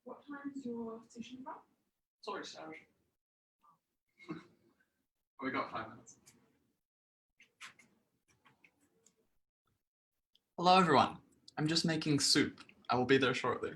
What time is your session from? Sorry, Sarah. We got 5 minutes. Hello, everyone. I'm just making soup. I will be there shortly.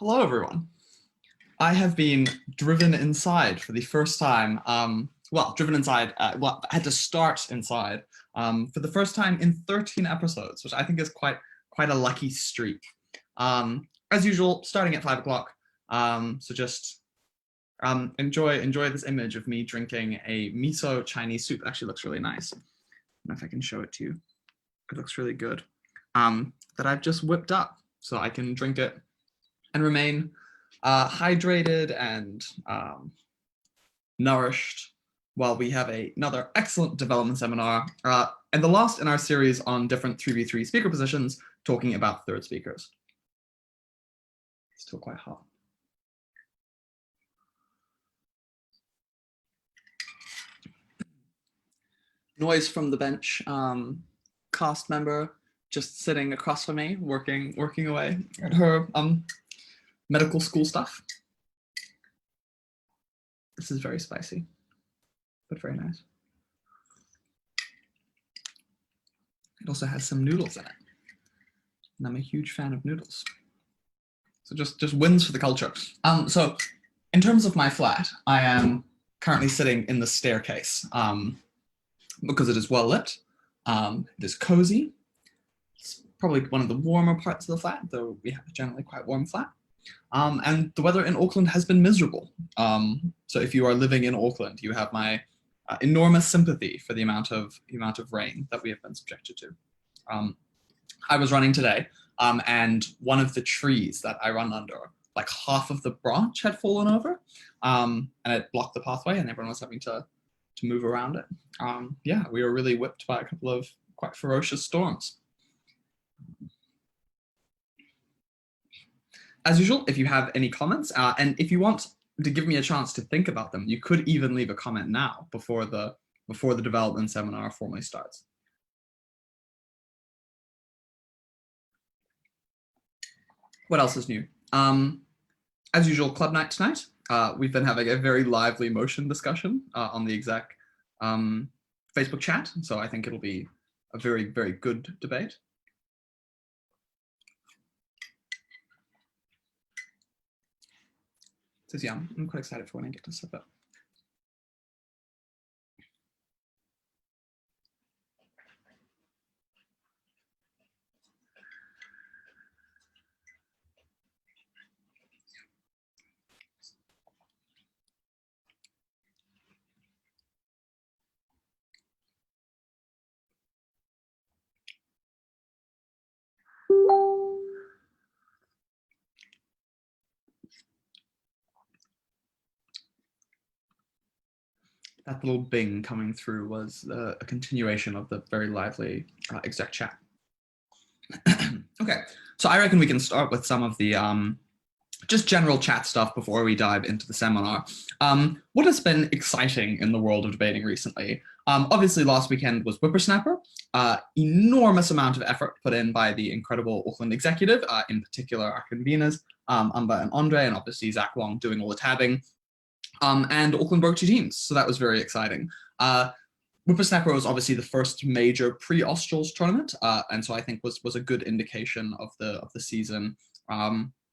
Hello, everyone. I have been driven inside for the first time. Driven inside. I had to start inside for the first time in 13 episodes, which I think is quite a lucky streak. As usual, starting at 5 o'clock. So just enjoy this image of me drinking a miso Chinese soup. It actually looks really nice. I don't know if I can show it to you. It looks really good. That I've just whipped up so I can drink it and remain hydrated and nourished while we have another excellent development seminar and the last in our series on different 3v3 speaker positions, talking about third speakers. It's still quite hot. Noise from the bench, cast member just sitting across from me, working away at her medical school stuff. This is very spicy, but very nice. It also has some noodles in it, and I'm a huge fan of noodles. So just wins for the culture. So in terms of my flat, I am currently sitting in the staircase because it is well lit. It is cozy. It's probably one of the warmer parts of the flat, though we have a generally quite warm flat. And the weather in Auckland has been miserable. So if you are living in Auckland, you have my enormous sympathy for the amount of rain that we have been subjected to. I was running today, and one of the trees that I run under, like half of the branch had fallen over, and it blocked the pathway, and everyone was having to move around it. Yeah, we were really whipped by a couple of quite ferocious storms. As usual, if you have any comments, and if you want to give me a chance to think about them, you could even leave a comment now before the development seminar formally starts. What else is new? As usual, club night tonight. We've been having a very lively motion discussion on the exec Facebook chat, so I think it'll be a very, very good debate. This is yum. I'm quite excited for when I get to sip it. That little bing coming through was a continuation of the very lively exec chat. Okay, so I reckon we can start with some of the just general chat stuff before we dive into the seminar. What has been exciting in the world of debating recently? Obviously, last weekend was Whippersnapper. Enormous amount of effort put in by the incredible Auckland executive, in particular our conveners, Umba and Andre, and obviously Zach Wong doing all the tabbing. And Auckland broke 2 teams, so that was very exciting. Whippersnapper was obviously the first major pre-Australs tournament, and so I think was a good indication of the season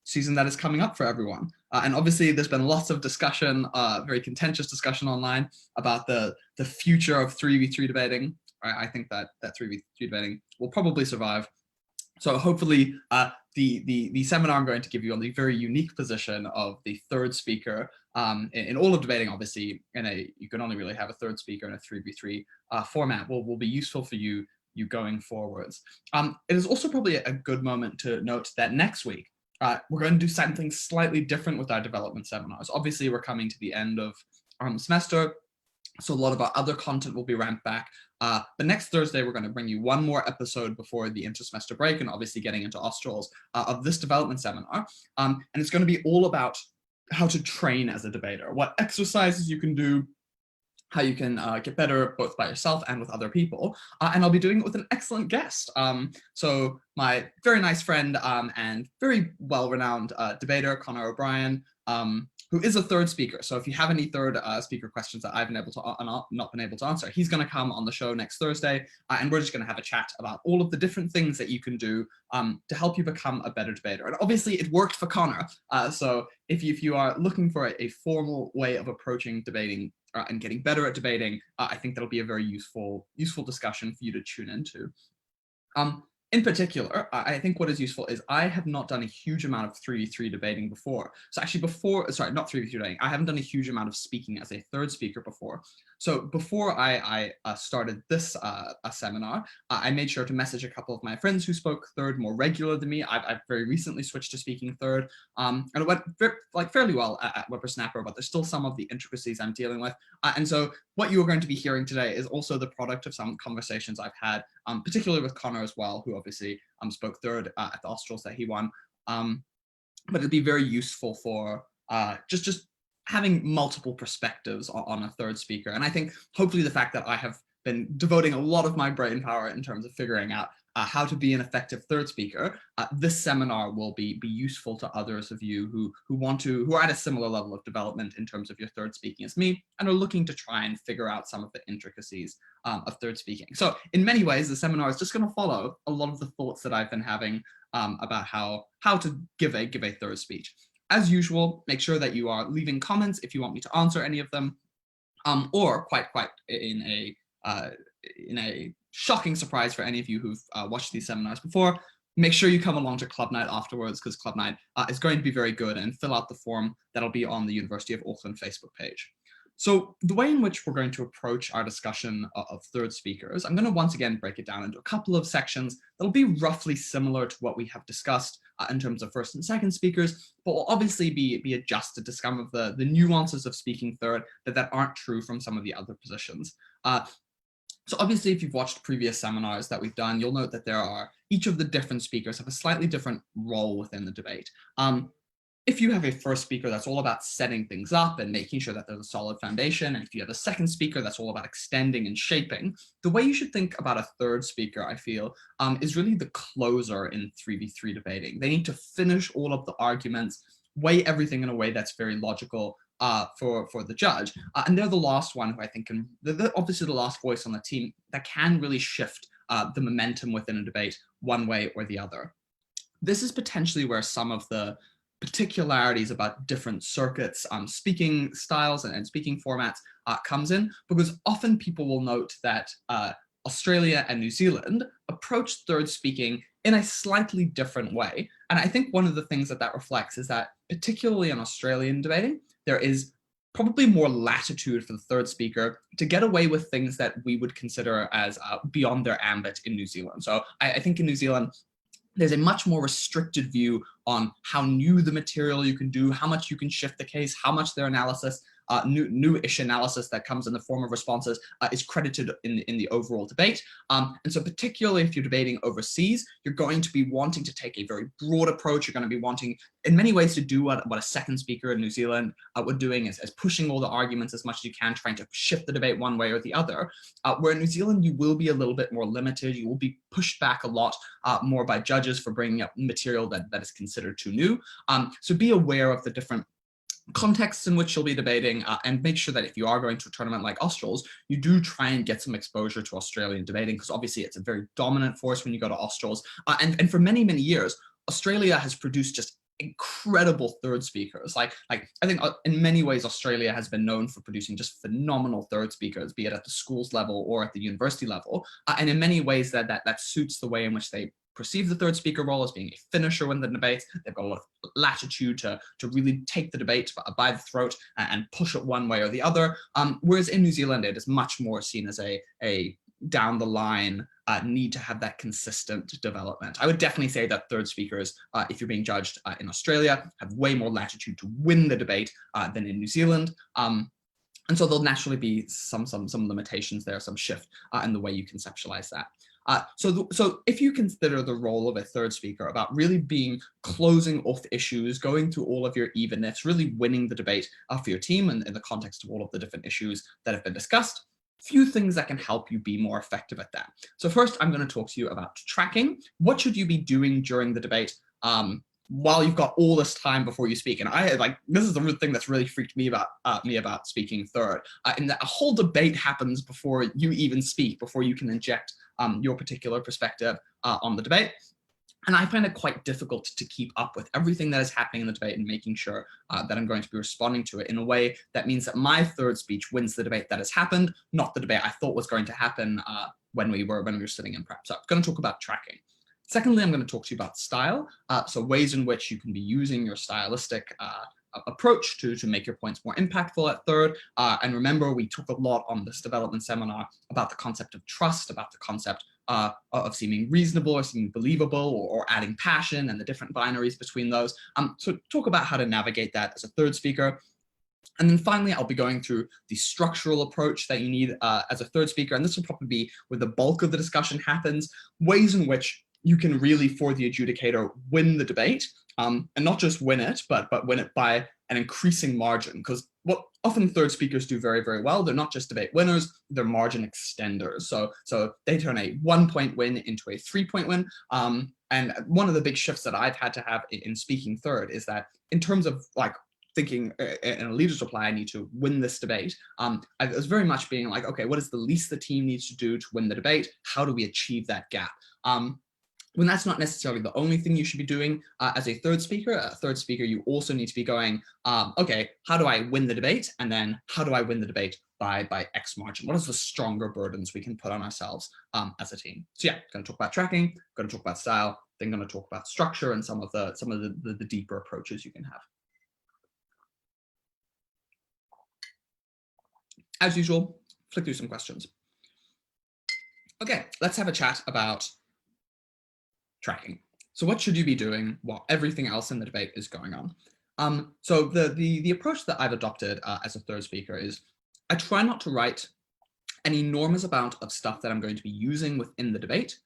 season that is coming up for everyone. And obviously, there's been lots of discussion, very contentious discussion online about the future of 3v3 debating. I think that 3v3 debating will probably survive. So hopefully, the seminar I'm going to give you on the very unique position of the third speaker in all of debating, obviously, you can only really have a third speaker in a 3v3 format, will be useful for you going forwards. It is also probably a good moment to note that next week, we're going to do something slightly different with our development seminars. Obviously, we're coming to the end of our semester, so a lot of our other content will be ramped back. But next Thursday, we're going to bring you one more episode before the inter-semester break, and obviously getting into Australs of this development seminar. And it's going to be all about how to train as a debater, what exercises you can do, how you can get better both by yourself and with other people. And I'll be doing it with an excellent guest. So my very nice friend and very well-renowned debater, Conor O'Brien, who is a third speaker. So if you have any third speaker questions that I've not been able to answer, he's going to come on the show next Thursday, and we're just going to have a chat about all of the different things that you can do to help you become a better debater. And obviously, it worked for Conor. So if you are looking for a formal way of approaching debating and getting better at debating, I think that'll be a very useful discussion for you to tune into. In particular, I think what is useful is I have not done a huge amount of 3v3 debating before. So actually not 3v3 debating, I haven't done a huge amount of speaking as a third speaker before. So before I started this seminar, I made sure to message a couple of my friends who spoke third more regular than me. I've very recently switched to speaking third, and it went fairly well at Whippersnapper, but there's still some of the intricacies I'm dealing with. And so what you are going to be hearing today is also the product of some conversations I've had, particularly with Conor as well, who obviously spoke third at the Australs that he won. But it'd be very useful for just having multiple perspectives on a third speaker. And I think hopefully the fact that I have been devoting a lot of my brain power in terms of figuring out how to be an effective third speaker, this seminar will be useful to others of you who are at a similar level of development in terms of your third speaking as me, and are looking to try and figure out some of the intricacies of third speaking. So in many ways, the seminar is just going to follow a lot of the thoughts that I've been having about how to give a third speech. As usual, make sure that you are leaving comments if you want me to answer any of them, or quite in a shocking surprise for any of you who've watched these seminars before, make sure you come along to Club Night afterwards, because Club Night is going to be very good, and fill out the form that'll be on the University of Auckland Facebook page. So the way in which we're going to approach our discussion of third speakers, I'm going to once again break it down into a couple of sections that'll be roughly similar to what we have discussed in terms of first and second speakers, but will obviously be adjusted to some of the nuances of speaking third that aren't true from some of the other positions. So obviously, if you've watched previous seminars that we've done, you'll note that each of the different speakers have a slightly different role within the debate. If you have a first speaker that's all about setting things up and making sure that there's a solid foundation, and if you have a second speaker that's all about extending and shaping, the way you should think about a third speaker, I feel, is really the closer in 3v3 debating. They need to finish all of the arguments, weigh everything in a way that's very logical for the judge. And they're the last one who I think they're obviously the last voice on the team that can really shift the momentum within a debate one way or the other. This is potentially where some of the particularities about different circuits, speaking styles and speaking formats comes in, because often people will note that Australia and New Zealand approach third speaking in a slightly different way. And I think one of the things that reflects is that, particularly in Australian debating, there is probably more latitude for the third speaker to get away with things that we would consider as beyond their ambit in New Zealand. So I think in New Zealand, there's a much more restricted view on how new the material you can do, how much you can shift the case, how much their analysis, new-ish analysis that comes in the form of responses is credited in the overall debate. And so particularly if you're debating overseas, you're going to be wanting to take a very broad approach. You're going to be wanting, in many ways, to do what a second speaker in New Zealand would doing, is pushing all the arguments as much as you can, trying to shift the debate one way or the other. Where in New Zealand, you will be a little bit more limited. You will be pushed back a lot more by judges for bringing up material that is considered too new. So be aware of the different contexts in which you'll be debating, and make sure that if you are going to a tournament like Australs, you do try and get some exposure to Australian debating, because obviously it's a very dominant force when you go to Australs. And for many, many years, Australia has produced just incredible third speakers. Like I think in many ways, Australia has been known for producing just phenomenal third speakers, be it at the schools level or at the university level. And in many ways that suits the way in which they perceive the third speaker role as being a finisher in the debates. They've got a lot of latitude to really take the debate by the throat and push it one way or the other. Whereas in New Zealand, it is much more seen as a down the line need to have that consistent development. I would definitely say that third speakers, if you're being judged in Australia, have way more latitude to win the debate than in New Zealand. And so there'll naturally be some limitations there, some shift in the way you conceptualize that. So if you consider the role of a third speaker about really being closing off issues, going through all of your evenness, really winning the debate for your team and in the context of all of the different issues that have been discussed, few things that can help you be more effective at that. So first, I'm going to talk to you about tracking. What should you be doing during the debate while you've got all this time before you speak? And this is the thing that's really freaked me about speaking third, in that a whole debate happens before you even speak, before you can inject your particular perspective on the debate. And I find it quite difficult to keep up with everything that is happening in the debate and making sure that I'm going to be responding to it in a way that means that my third speech wins the debate that has happened, not the debate I thought was going to happen when we were sitting in prep. So I'm going to talk about tracking. Secondly, I'm going to talk to you about style, so ways in which you can be using your stylistic approach to make your points more impactful at third. And remember, we talk a lot on this development seminar about the concept of trust, about the concept of seeming reasonable or seeming believable, or adding passion and the different binaries between those. So talk about how to navigate that as a third speaker. And then finally, I'll be going through the structural approach that you need as a third speaker. And this will probably be where the bulk of the discussion happens, ways in which you can really, for the adjudicator, win the debate. And not just win it, but win it by an increasing margin. Because what often third speakers do very, very well, they're not just debate winners, they're margin extenders. So they turn a 1-point win into a 3-point win. And one of the big shifts that I've had to have in speaking third is that in terms of like thinking in a leader's reply, I need to win this debate. I was very much being like, okay, what is the least the team needs to do to win the debate? How do we achieve that gap? When that's not necessarily the only thing you should be doing as a third speaker, you also need to be going, okay, how do I win the debate? And then how do I win the debate by X margin? What is the stronger burdens we can put on ourselves as a team? So yeah, going to talk about tracking, going to talk about style, then going to talk about structure and some of the deeper approaches you can have. As usual, flick through some questions. Okay, let's have a chat about tracking. So what should you be doing while everything else in the debate is going on? So the approach that I've adopted as a third speaker is I try not to write an enormous amount of stuff that I'm going to be using within the debate,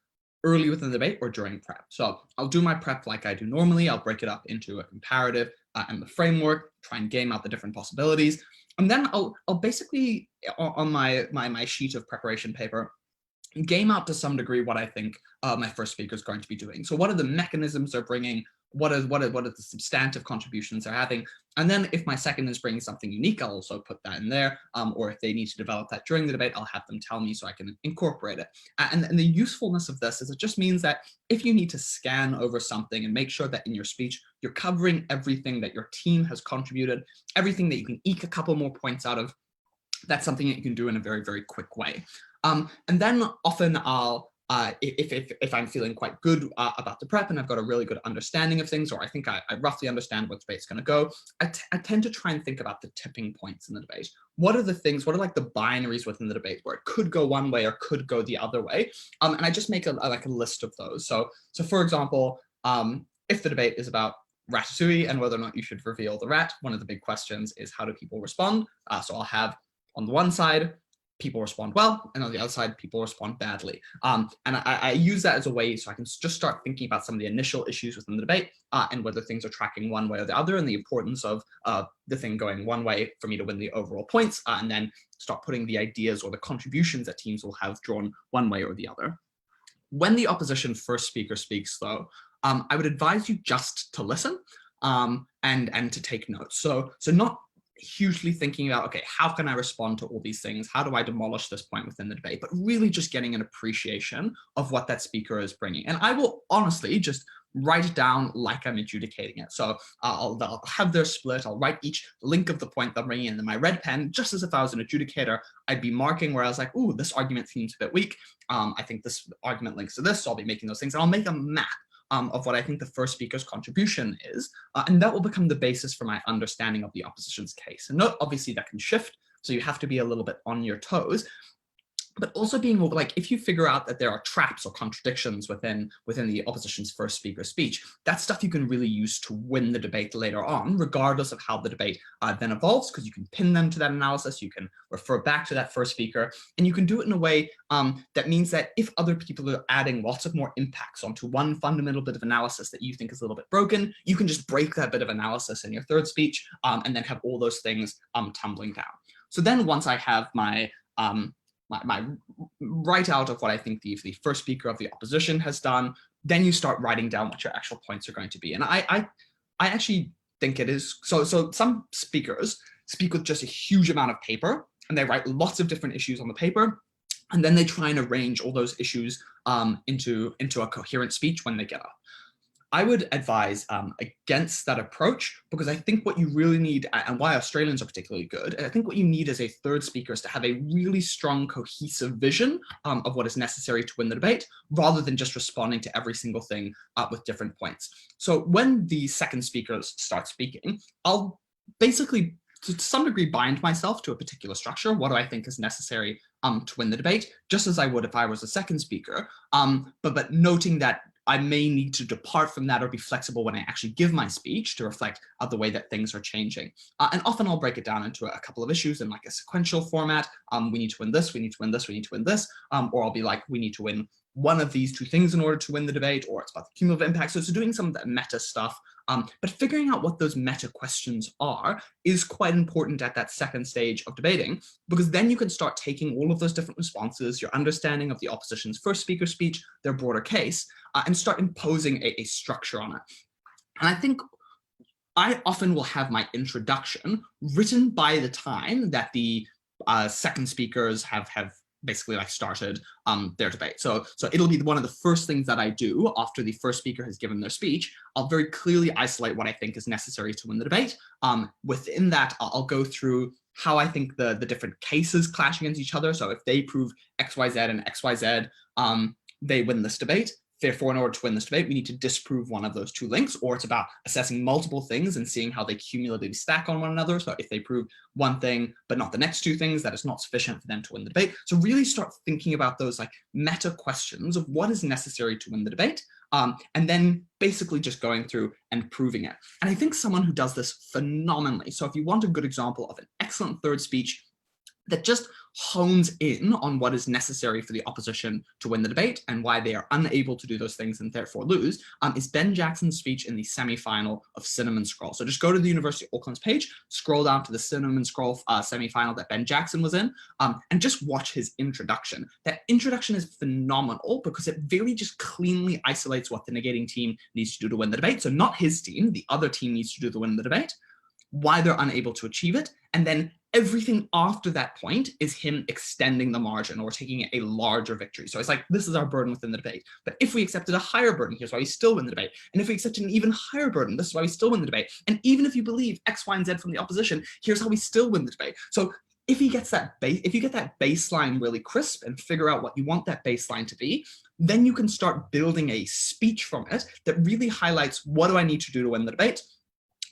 early within the debate or during prep. So I'll do my prep like I do normally. I'll break it up into a comparative and the framework, try and game out the different possibilities. And then I'll basically, on my sheet of preparation paper, game out to some degree what I think my first speaker is going to be doing. So what are the mechanisms they're bringing? What are the substantive contributions they're having? And then if my second is bringing something unique, I'll also put that in there. Or if they need to develop that during the debate, I'll have them tell me so I can incorporate it. And the usefulness of this is it just means that if you need to scan over something and make sure that in your speech, you're covering everything that your team has contributed, everything that you can eke a couple more points out of, that's something that you can do in a very, very quick way. And then often I'll, if I'm feeling quite good about the prep and I've got a really good understanding of things, or I think I roughly understand what debate's going to go, I tend to try and think about the tipping points in the debate. What are the things, what are like the binaries within the debate where it could go one way or could go the other way? And I just make a list of those. So for example, if the debate is about Ratatouille and whether or not you should reveal the rat, one of the big questions is how do people respond? So I'll have on the one side, people respond well, and on the other side, people respond badly. And I use that as a way so I can just start thinking about some of the initial issues within the debate and whether things are tracking one way or the other, and the importance of the thing going one way for me to win the overall points, and then start putting the ideas or the contributions that teams will have drawn one way or the other. When the opposition first speaker speaks, though, I would advise you just to listen. and to take notes. So not hugely thinking about, okay, how can I respond to all these things? How do I demolish this point within the debate? But really just getting an appreciation of what that speaker is bringing. And I will honestly just write it down like I'm adjudicating it. So I'll have their split. I'll write each link of the point they're bringing in my red pen, just as if I was an adjudicator. I'd be marking where I was like, ooh, this argument seems a bit weak. I think this argument links to this, so I'll be making those things. And I'll make a map of what I think the first speaker's contribution is, and that will become the basis for my understanding of the opposition's case. And note, obviously, that can shift, so you have to be a little bit on your toes, but also being able, like, if you figure out that there are traps or contradictions within the opposition's first speaker's speech, that's stuff you can really use to win the debate later on, regardless of how the debate then evolves, because you can pin them to that analysis, you can refer back to that first speaker, and you can do it in a way that means that if other people are adding lots of more impacts onto one fundamental bit of analysis that you think is a little bit broken, you can just break that bit of analysis in your third speech and then have all those things tumbling down. So then once I have my write out of what I think the first speaker of the opposition has done, then you start writing down what your actual points are going to be. And I actually think it is, so some speakers speak with just a huge amount of paper, and they write lots of different issues on the paper, and then they try and arrange all those issues into a coherent speech when they get up. I would advise against that approach, because I think what you really need, and why Australians are particularly good, I think what you need as a third speaker is to have a really strong, cohesive vision of what is necessary to win the debate, rather than just responding to every single thing with different points. So when the second speakers start speaking, I'll basically, to some degree, bind myself to a particular structure. What do I think is necessary to win the debate, just as I would if I was a second speaker, but noting that I may need to depart from that or be flexible when I actually give my speech to reflect the way that things are changing. And often I'll break it down into a couple of issues in like a sequential format. We need to win this, we need to win this, we need to win this. Or I'll be like, we need to win one of these two things in order to win the debate, or it's about the cumulative impact. So it's doing some of that meta stuff, but figuring out what those meta questions are is quite important at that second stage of debating, because then you can start taking all of those different responses, your understanding of the opposition's first speaker speech, their broader case, and start imposing a structure on it. And I think I often will have my introduction written by the time that the second speakers have basically like started their debate. So it'll be one of the first things that I do after the first speaker has given their speech. I'll very clearly isolate what I think is necessary to win the debate. Within that, I'll go through how I think the different cases clash against each other. So if they prove XYZ and XYZ, they win this debate. Therefore, in order to win this debate, we need to disprove one of those two links, or it's about assessing multiple things and seeing how they cumulatively stack on one another. So if they prove one thing, but not the next two things, that is not sufficient for them to win the debate. So really start thinking about those like meta questions of what is necessary to win the debate, and then basically just going through and proving it. And I think someone who does this phenomenally, so if you want a good example of an excellent third speech that just hones in on what is necessary for the opposition to win the debate and why they are unable to do those things and therefore lose, is Ben Jackson's speech in the semi-final of Cinnamon Scroll. So just go to the University of Auckland's page, scroll down to the Cinnamon Scroll semi-final that Ben Jackson was in, and just watch his introduction. That introduction is phenomenal because it very just cleanly isolates what the negating team needs to do to win the debate. So not his team, the other team needs to do to win the debate, why they're unable to achieve it, and then everything after that point is him extending the margin or taking a larger victory. So it's like, this is our burden within the debate. But if we accepted a higher burden, here's why we still win the debate. And if we accepted an even higher burden, this is why we still win the debate. And even if you believe X, Y, and Z from the opposition, here's how we still win the debate. So if he gets that if you get that baseline really crisp and figure out what you want that baseline to be, then you can start building a speech from it that really highlights, what do I need to do to win the debate?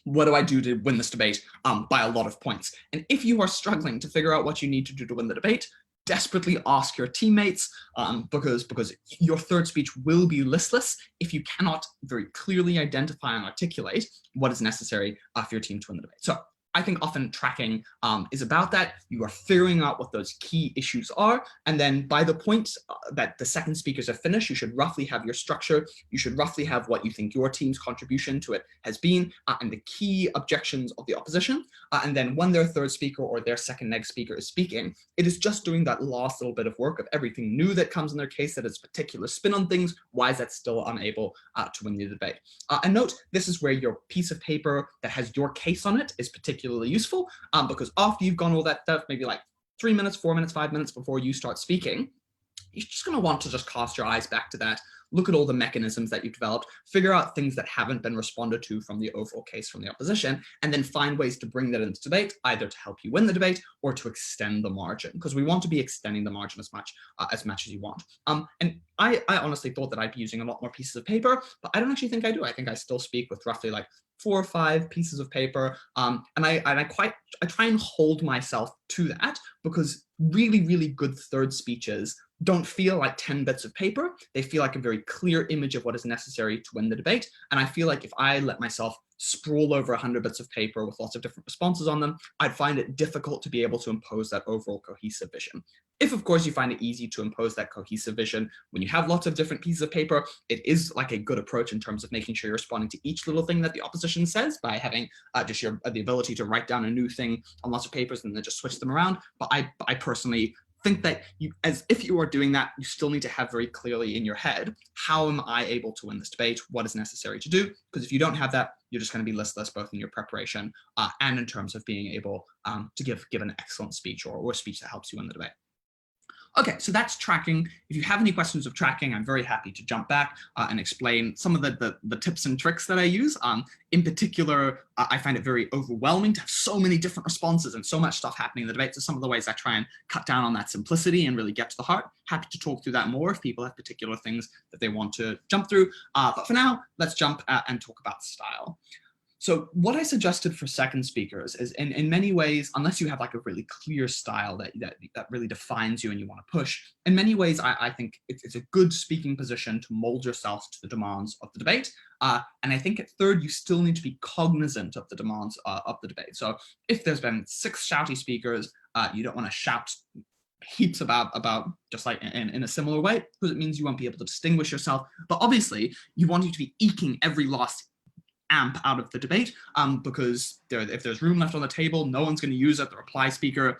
What do I do to win this debate by a lot of points? And if you are struggling to figure out what you need to do to win the debate, desperately ask your teammates, because your third speech will be listless if you cannot very clearly identify and articulate what is necessary for your team to win the debate. So I think often tracking is about that. You are figuring out what those key issues are, and then by the point that the second speakers are finished, you should roughly have your structure. You should roughly have what you think your team's contribution to it has been, and the key objections of the opposition. And then when their third speaker or their second next speaker is speaking, it is just doing that last little bit of work of everything new that comes in their case, that is particular spin on things. Why is that still unable to win the debate? And note, this is where your piece of paper that has your case on it is particularly useful, because after you've gone all that stuff, maybe like 3 minutes, 4 minutes, 5 minutes before you start speaking, you're just going to want to just cast your eyes back to that, look at all the mechanisms that you've developed, figure out things that haven't been responded to from the overall case from the opposition, and then find ways to bring that into debate, either to help you win the debate or to extend the margin, because we want to be extending the margin as much as you want. And I honestly thought that I'd be using a lot more pieces of paper, but I don't actually think I do. I think I still speak with roughly like 4 or 5 pieces of paper, and I try and hold myself to that, because really, really good third speeches don't feel like 10 bits of paper. They feel like a very clear image of what is necessary to win the debate. And I feel like if I let myself sprawl over 100 bits of paper with lots of different responses on them, I'd find it difficult to be able to impose that overall cohesive vision. If, of course, you find it easy to impose that cohesive vision when you have lots of different pieces of paper, it is like a good approach in terms of making sure you're responding to each little thing that the opposition says by having just the ability to write down a new thing on lots of papers and then just switch them around. But I personally think that as if you are doing that, you still need to have very clearly in your head, how am I able to win this debate? What is necessary to do? Because if you don't have that, you're just going to be listless, both in your preparation and in terms of being able to give an excellent speech or a speech that helps you win the debate. Okay, so that's tracking. If you have any questions of tracking, I'm very happy to jump back and explain some of the tips and tricks that I use. In particular, I find it very overwhelming to have so many different responses and so much stuff happening in the debate. So some of the ways I try and cut down on that simplicity and really get to the heart. Happy to talk through that more if people have particular things that they want to jump through. But for now, let's jump and talk about style. So what I suggested for second speakers is in many ways, unless you have like a really clear style that really defines you and you want to push, in many ways, I think it's a good speaking position to mold yourself to the demands of the debate. And I think at third, you still need to be cognizant of the demands of the debate. So if there's been 6 shouty speakers, you don't want to shout heaps about just like in a similar way, because it means you won't be able to distinguish yourself. But obviously, you want you to be eking every last amp out of the debate, because if there's room left on the table, no one's going to use it. The reply speaker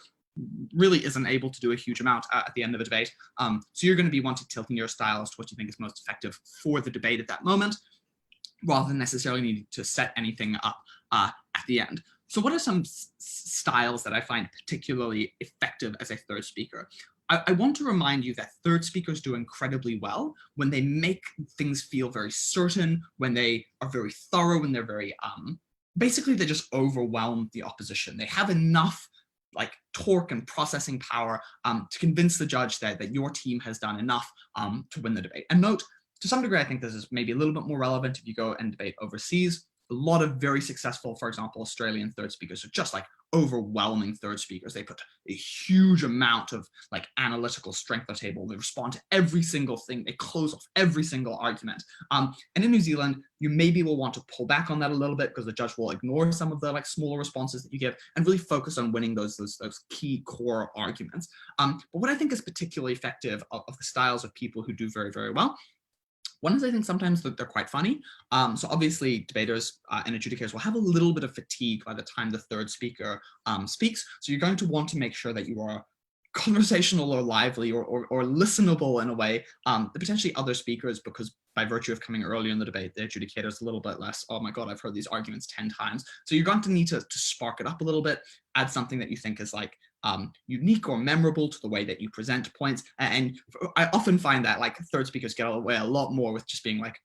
really isn't able to do a huge amount at the end of a debate. So you're going to be wanting tilting your style as to what you think is most effective for the debate at that moment, rather than necessarily needing to set anything up at the end. So what are some styles that I find particularly effective as a third speaker? I want to remind you that third speakers do incredibly well when they make things feel very certain, when they are very thorough, when they're very, basically they just overwhelm the opposition. They have enough like torque and processing power to convince the judge that your team has done enough to win the debate. And note, to some degree, I think this is maybe a little bit more relevant if you go and debate overseas. A lot of very successful, for example, Australian third speakers are just like overwhelming third speakers. They put a huge amount of like analytical strength on the table. They respond to every single thing. They close off every single argument. And in New Zealand, you maybe will want to pull back on that a little bit, because the judge will ignore some of the like smaller responses that you give and really focus on winning those key core arguments. But what I think is particularly effective of the styles of people who do very, very well, one is I think sometimes that they're quite funny. So obviously debaters and adjudicators will have a little bit of fatigue by the time the third speaker speaks. So you're going to want to make sure that you are conversational or lively or listenable in a way that potentially other speakers, because by virtue of coming earlier in the debate, the adjudicator is a little bit less, oh my God, I've heard these arguments 10 times. So you're going to need to spark it up a little bit, add something that you think is like unique or memorable to the way that you present points. And I often find that like third speakers get away a lot more with just being like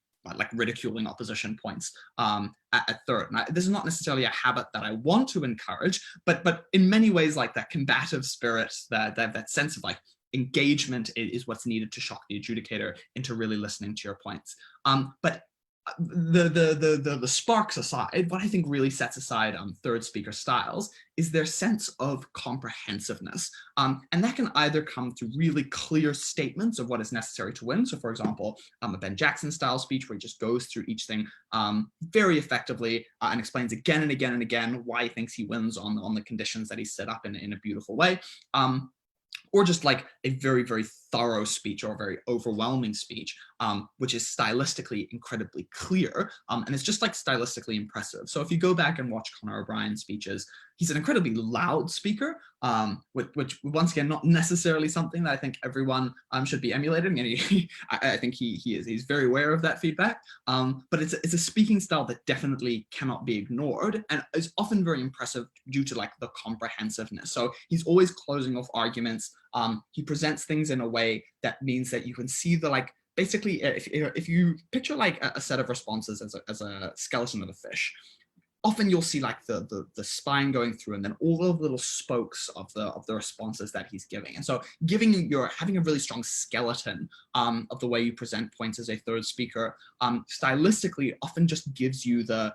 ridiculing opposition points at third. And this is not necessarily a habit that I want to encourage, but in many ways, like that combative spirit, that sense of like engagement is what's needed to shock the adjudicator into really listening to your points. But the sparks aside, what I think really sets aside third speaker styles is their sense of comprehensiveness. And that can either come through really clear statements of what is necessary to win. So for example, a Ben Jackson style speech where he just goes through each thing very effectively and explains again and again and again why he thinks he wins on the conditions that he's set up in a beautiful way. Or just like a very, very thorough speech or a very overwhelming speech, which is stylistically incredibly clear. And it's just like stylistically impressive. So if you go back and watch Conor O'Brien's speeches, he's an incredibly loud speaker, which once again, not necessarily something that I think everyone should be emulating. And I think he's very aware of that feedback. But it's a speaking style that definitely cannot be ignored and is often very impressive due to like the comprehensiveness. So he's always closing off arguments. He presents things in a way that means that you can see the like, basically, if you picture like a set of responses as a skeleton of a fish, often you'll see like the spine going through and then all of the little spokes of the responses that he's giving. And so having a really strong skeleton of the way you present points as a third speaker, stylistically often just gives you the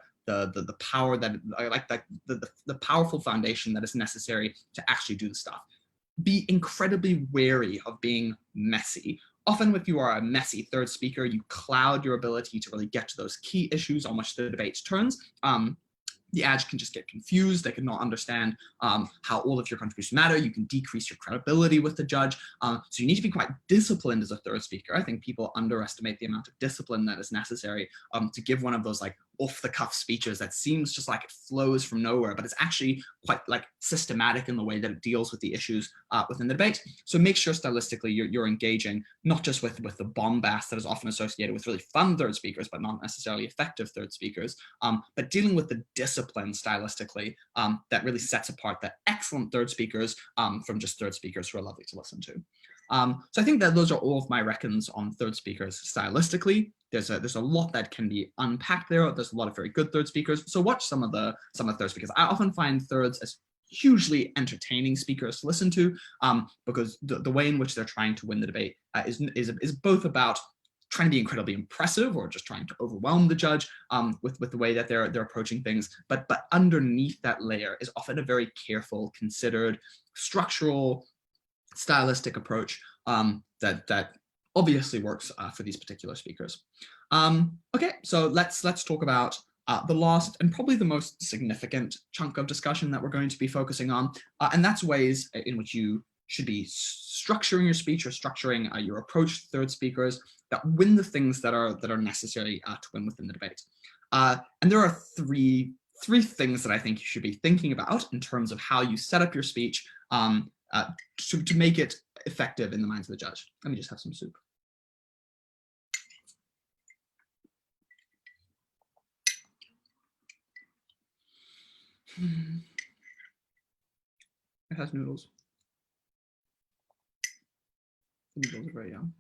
power that like the powerful foundation that is necessary to actually do the stuff. Be incredibly wary of being messy. Often if you are a messy third speaker, you cloud your ability to really get to those key issues on which the debate turns. The judge can just get confused. They cannot understand how all of your contributions matter. You can decrease your credibility with the judge. So you need to be quite disciplined as a third speaker. I think people underestimate the amount of discipline that is necessary to give one of those like off-the-cuff speeches that seems just like it flows from nowhere, but it's actually quite like systematic in the way that it deals with the issues within the debate. So make sure stylistically you're engaging not just with the bombast that is often associated with really fun third speakers, but not necessarily effective third speakers, but dealing with the discipline stylistically that really sets apart the excellent third speakers from just third speakers who are lovely to listen to. So I think that those are all of my reckons on third speakers stylistically. There's a lot that can be unpacked there. There's a lot of very good third speakers. So watch some of the third speakers. I often find thirds as hugely entertaining speakers to listen to because the way in which they're trying to win the debate is both about trying to be incredibly impressive or just trying to overwhelm the judge with the way that they're approaching things. But underneath that layer is often a very careful, considered, structural, stylistic approach that obviously works for these particular speakers. Okay, so let's talk about the last and probably the most significant chunk of discussion that we're going to be focusing on, and that's ways in which you should be structuring your speech or structuring your approach to third speakers that win the things that are necessary to win within the debate. And there are three things that I think you should be thinking about in terms of how you set up your speech to make it effective in the minds of the judge. Let me just have some soup. It has noodles. The noodles are very young.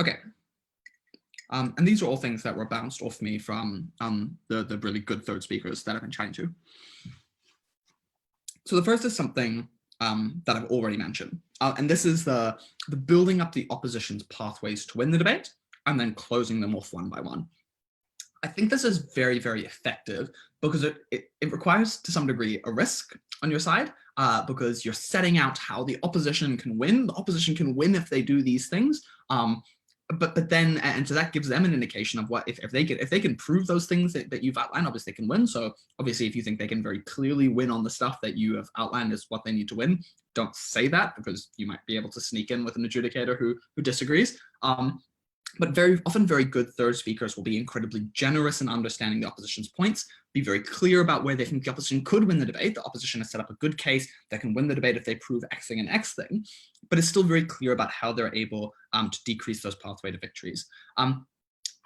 Okay. And these are all things that were bounced off me from the really good third speakers that I've been chatting to. So the first is something that I've already mentioned, and this is the building up the opposition's pathways to win the debate and then closing them off one by one. I think this is very, very effective because it requires to some degree a risk on your side because you're setting out how the opposition can win. The opposition can win if they do these things. But then, and so that gives them an indication of what if they can prove those things that you've outlined, obviously they can win. So obviously, if you think they can very clearly win on the stuff that you have outlined as what they need to win, don't say that because you might be able to sneak in with an adjudicator who disagrees. But very often, very good third speakers will be incredibly generous in understanding the opposition's points, be very clear about where they think the opposition could win the debate. The opposition has set up a good case that can win the debate if they prove X thing and X thing, but it's still very clear about how they're able to decrease those pathway to victories.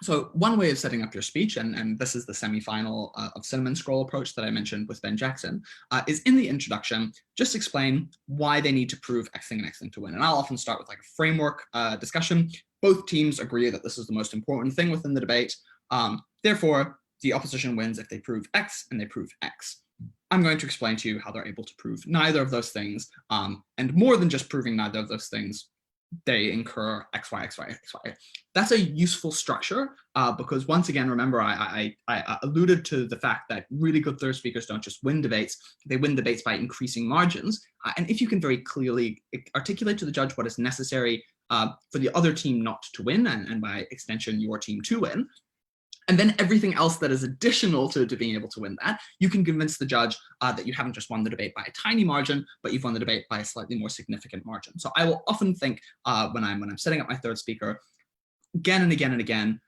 So one way of setting up your speech, and this is the semi-final of Cinnamon Scroll approach that I mentioned with Ben Jackson, is in the introduction, just explain why they need to prove X thing and X thing to win. And I'll often start with like a framework discussion. Both teams agree that this is the most important thing within the debate. Therefore, the opposition wins if they prove X and they prove X. I'm going to explain to you how they're able to prove neither of those things, and more than just proving neither of those things, they incur X, Y, X, Y, X, Y. That's a useful structure because once again, remember, I alluded to the fact that really good third speakers don't just win debates, they win debates by increasing margins. And if you can very clearly articulate to the judge what is necessary for the other team not to win, and by extension, your team to win, and then everything else that is additional to being able to win that, you can convince the judge that you haven't just won the debate by a tiny margin, but you've won the debate by a slightly more significant margin. So I will often think when I'm setting up my third speaker, again and again and again,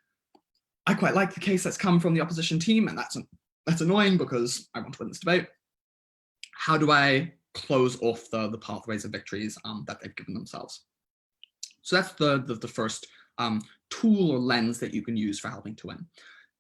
I quite like the case that's come from the opposition team, and that's annoying because I want to win this debate. How do I close off the pathways of victories that they've given themselves? So that's the first tool or lens that you can use for helping to win.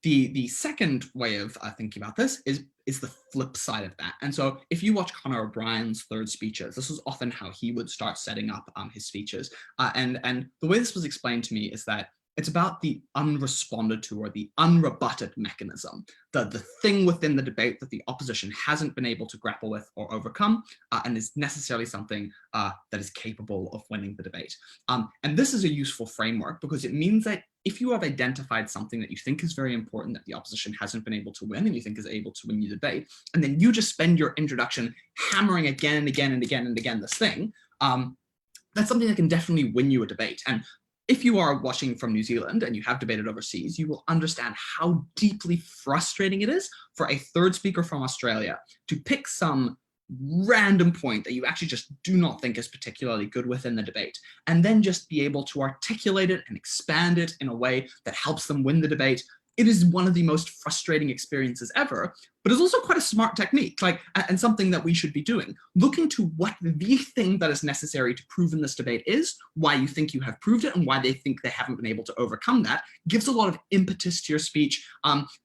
The second way of thinking about this is the flip side of that. And so if you watch Conor O'Brien's third speeches, this was often how he would start setting up his speeches. And the way this was explained to me is that it's about the unresponded to or the unrebutted mechanism, the thing within the debate that the opposition hasn't been able to grapple with or overcome, and is necessarily something that is capable of winning the debate. And this is a useful framework because it means that if you have identified something that you think is very important that the opposition hasn't been able to win and you think is able to win your debate, and then you just spend your introduction hammering again and again and again and again this thing, that's something that can definitely win you a debate. And if you are watching from New Zealand and you have debated overseas, you will understand how deeply frustrating it is for a third speaker from Australia to pick some random point that you actually just do not think is particularly good within the debate, and then just be able to articulate it and expand it in a way that helps them win the debate. It is one of the most frustrating experiences ever, but it's also quite a smart technique, and something that we should be doing. Looking to what the thing that is necessary to prove in this debate is, why you think you have proved it, and why they think they haven't been able to overcome that, gives a lot of impetus to your speech.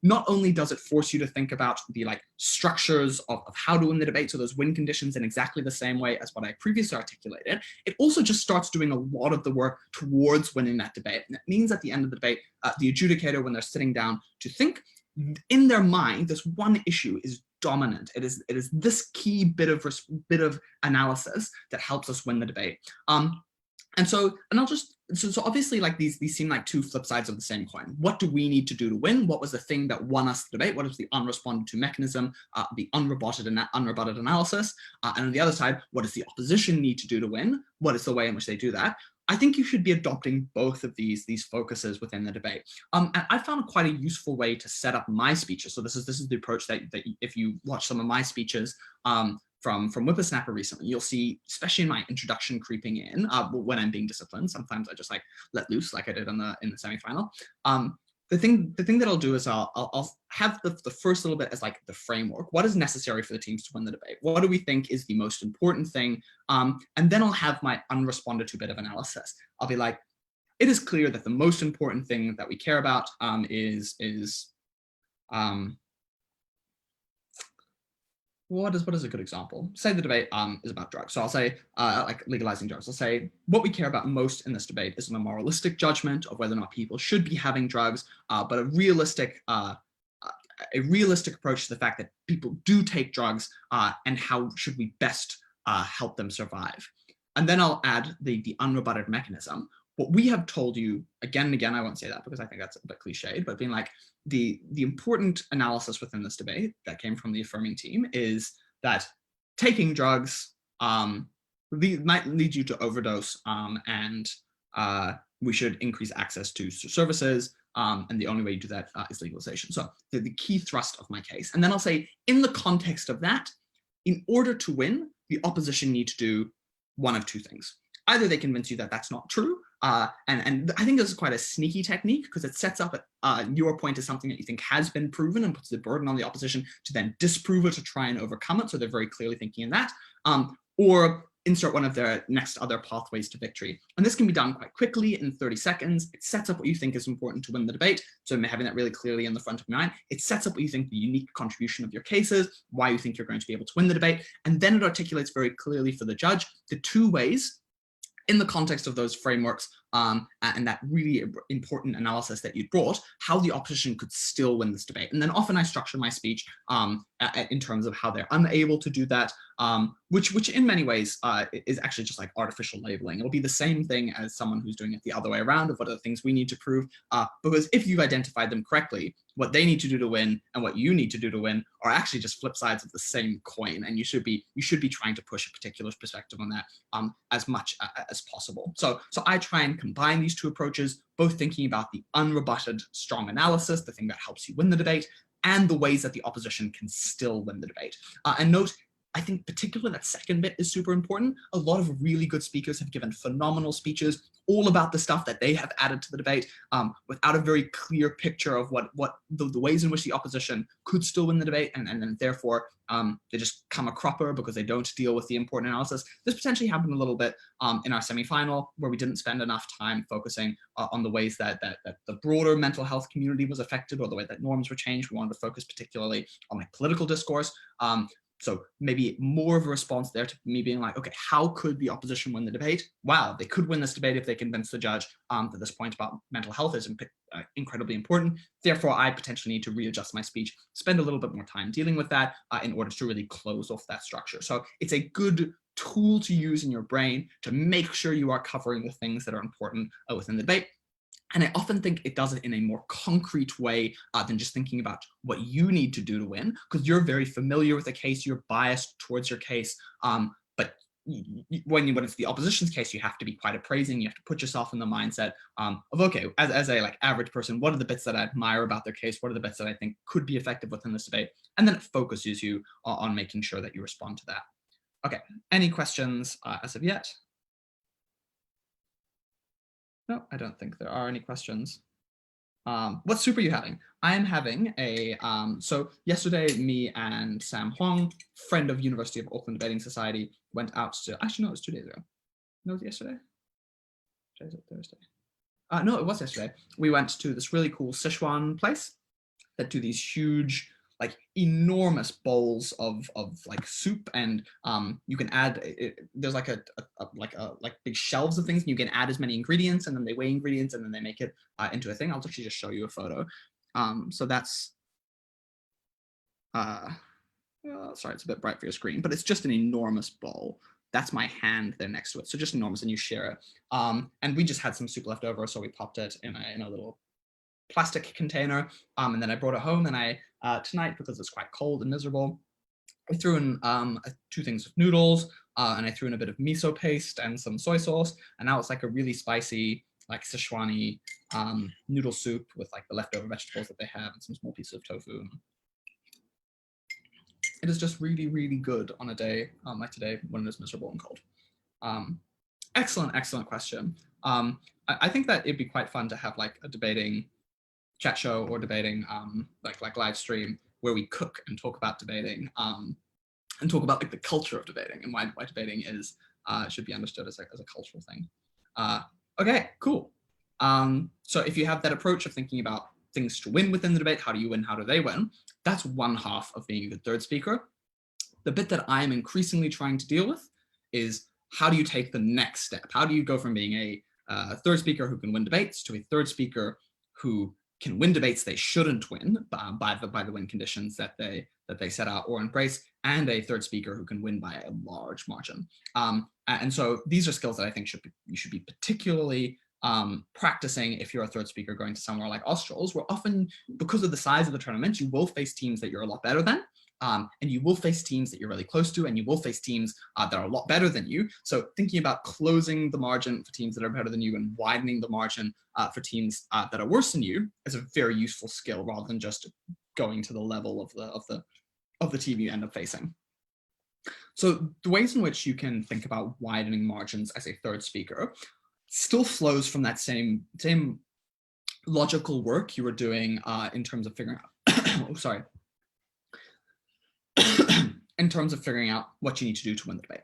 Not only does it force you to think about the structures of how to win the debate, so those win conditions in exactly the same way as what I previously articulated, it also just starts doing a lot of the work towards winning that debate. And it means at the end of the debate, the adjudicator, when they're sitting down to think, in their mind, this one issue is dominant. It is this key bit of analysis that helps us win the debate. So obviously, these seem like two flip sides of the same coin. What do we need to do to win? What was the thing that won us the debate? What is the unresponded to mechanism, the unrebutted analysis? And on the other side, what does the opposition need to do to win? What is the way in which they do that? I think you should be adopting both of these focuses within the debate. And I found quite a useful way to set up my speeches. So this is the approach that if you watch some of my speeches from Whippersnapper recently, you'll see, especially in my introduction creeping in, when I'm being disciplined, sometimes I just let loose like I did in the semifinal. The thing that I'll do is I'll have the first little bit as the framework. What is necessary for the teams to win the debate? What do we think is the most important thing? And then I'll have my unresponded to bit of analysis. I'll be like, it is clear that the most important thing that we care about is what is a good example? Say the debate is about drugs. So I'll say legalizing drugs. I'll say what we care about most in this debate isn't a moralistic judgment of whether or not people should be having drugs, but a realistic approach to the fact that people do take drugs and how should we best help them survive. And then I'll add the unrebutted mechanism. What we have told you again and again, I won't say that because I think that's a bit cliched, but being the important analysis within this debate that came from the affirming team is that taking drugs might lead you to overdose, and we should increase access to services, and the only way you do that is legalization. So the key thrust of my case. And then I'll say, in the context of that, in order to win, the opposition need to do one of two things. Either they convince you that that's not true, and I think this is quite a sneaky technique because it sets up your point as something that you think has been proven and puts the burden on the opposition to then disprove it to try and overcome it. So they're very clearly thinking in that, or insert one of their next other pathways to victory. And this can be done quite quickly in 30 seconds. It sets up what you think is important to win the debate. So having that really clearly in the front of your mind, it sets up what you think the unique contribution of your case is, why you think you're going to be able to win the debate. And then it articulates very clearly for the judge the two ways in the context of those frameworks and that really important analysis that you brought, how the opposition could still win this debate. And then often I structure my speech in terms of how they're unable to do that, which in many ways is actually just like artificial labeling. It'll be the same thing as someone who's doing it the other way around of what are the things we need to prove, because if you've identified them correctly, what they need to do to win and what you need to do to win are actually just flip sides of the same coin, and you should be trying to push a particular perspective on that as much as possible. So I try and combine these two approaches, both thinking about the unrebutted strong analysis, the thing that helps you win the debate, and the ways that the opposition can still win the debate. And note, I think particularly that second bit is super important. A lot of really good speakers have given phenomenal speeches all about the stuff that they have added to the debate without a very clear picture of what the ways in which the opposition could still win the debate, and then therefore they just come a cropper because they don't deal with the important analysis. This potentially happened a little bit in our semifinal, where we didn't spend enough time focusing on the ways that the broader mental health community was affected, or the way that norms were changed. We wanted to focus particularly on like political discourse. So maybe more of a response there to me being like, okay, how could the opposition win the debate? Wow, they could win this debate if they convince the judge that this point about mental health is incredibly important. Therefore, I potentially need to readjust my speech, spend a little bit more time dealing with that in order to really close off that structure. So it's a good tool to use in your brain to make sure you are covering the things that are important within the debate. And I often think it does it in a more concrete way than just thinking about what you need to do to win, because you're very familiar with the case, you're biased towards your case. But when it's the opposition's case, you have to be quite appraising. You have to put yourself in the mindset of, okay, as a like average person, what are the bits that I admire about their case? What are the bits that I think could be effective within this debate? And then it focuses you on making sure that you respond to that. Okay, any questions as of yet? No, I don't think there are any questions. What soup are you having? I am having a, so yesterday, me and Sam Huang, friend of University of Auckland Debating Society, went out to, actually no, it was 2 days ago. No, it was yesterday? Today's Thursday. No, it was yesterday. We went to this really cool Sichuan place that do these huge, like enormous bowls of like soup, and you can add there's like like big shelves of things, and you can add as many ingredients, and then they weigh ingredients, and then they make it into a thing. I'll actually just show you a photo. So that's sorry, it's a bit bright for your screen, but it's just an enormous bowl. That's my hand there next to it, so just enormous, and you share it. And we just had some soup left over, so we popped it in a little plastic container, and then I brought it home, and I tonight, because it's quite cold and miserable, I threw in 2 things of noodles, and I threw in a bit of miso paste and some soy sauce, and now it's like a really spicy, like Sichuan-y noodle soup with like the leftover vegetables that they have and some small pieces of tofu. It is just really, really good on a day like today when it is miserable and cold. Excellent question. I think that it'd be quite fun to have like a debating chat show or debating like live stream where we cook and talk about debating and talk about like the culture of debating and why debating is should be understood as a cultural thing. Okay, cool. So if you have that approach of thinking about things to win within the debate, how do you win, how do they win? That's one half of being a good third speaker. The bit that I'm increasingly trying to deal with is how do you take the next step? How do you go from being a third speaker who can win debates to a third speaker who can win debates they shouldn't win by the win conditions that they set out or embrace, and a third speaker who can win by a large margin. And so these are skills that I think you should be particularly practicing if you're a third speaker going to somewhere like Australs, where often, because of the size of the tournament, you will face teams that you're a lot better than. And you will face teams that you're really close to, and you will face teams that are a lot better than you. So thinking about closing the margin for teams that are better than you and widening the margin for teams that are worse than you is a very useful skill, rather than just going to the level of the team you end up facing. So the ways in which you can think about widening margins as a third speaker still flows from that same logical work you were doing in terms of figuring out, oh, sorry, in terms of figuring out what you need to do to win the debate.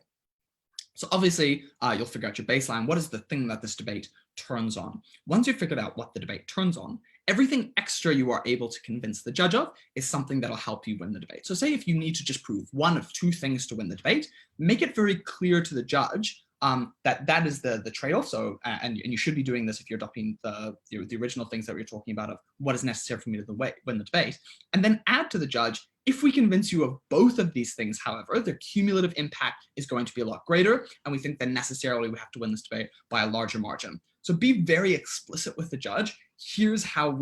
So obviously, you'll figure out your baseline. What is the thing that this debate turns on? Once you've figured out what the debate turns on, everything extra you are able to convince the judge of is something that'll help you win the debate. So say if you need to just prove one of 2 things to win the debate, make it very clear to the judge that is the trade-off. So, and you should be doing this if you're adopting the original things that we were talking about of what is necessary for me to win the debate, and then add to the judge, if we convince you of both of these things, however, their cumulative impact is going to be a lot greater, and we think that necessarily we have to win this debate by a larger margin. So be very explicit with the judge. Here's how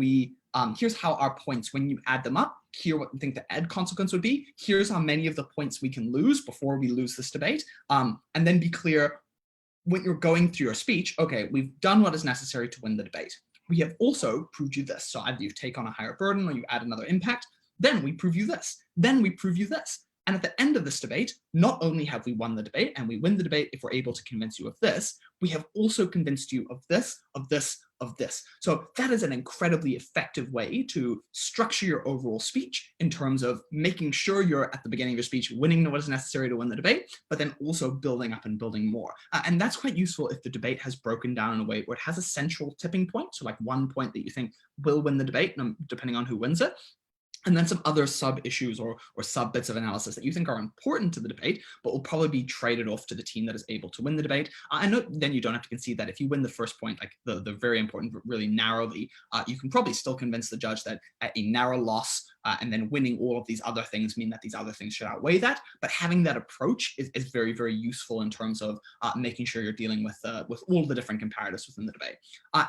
our points, when you add them up, here what we think the end consequence would be. Here's how many of the points we can lose before we lose this debate. And then be clear when you're going through your speech, okay, we've done what is necessary to win the debate. We have also proved you this. So either you take on a higher burden or you add another impact, then we prove you this, then we prove you this. And at the end of this debate, not only have we won the debate, and we win the debate if we're able to convince you of this, we have also convinced you of this, of this, of this. So that is an incredibly effective way to structure your overall speech in terms of making sure you're at the beginning of your speech winning what is necessary to win the debate, but then also building up and building more. And that's quite useful if the debate has broken down in a way where it has a central tipping point, so like one point that you think will win the debate, depending on who wins it, and then some other sub-issues or sub-bits of analysis that you think are important to the debate, but will probably be traded off to the team that is able to win the debate. And then you don't have to concede that if you win the first point, like the very important, but really narrowly, you can probably still convince the judge that a narrow loss and then winning all of these other things mean that these other things should outweigh that. But having that approach is very, very useful in terms of making sure you're dealing with all the different comparatives within the debate.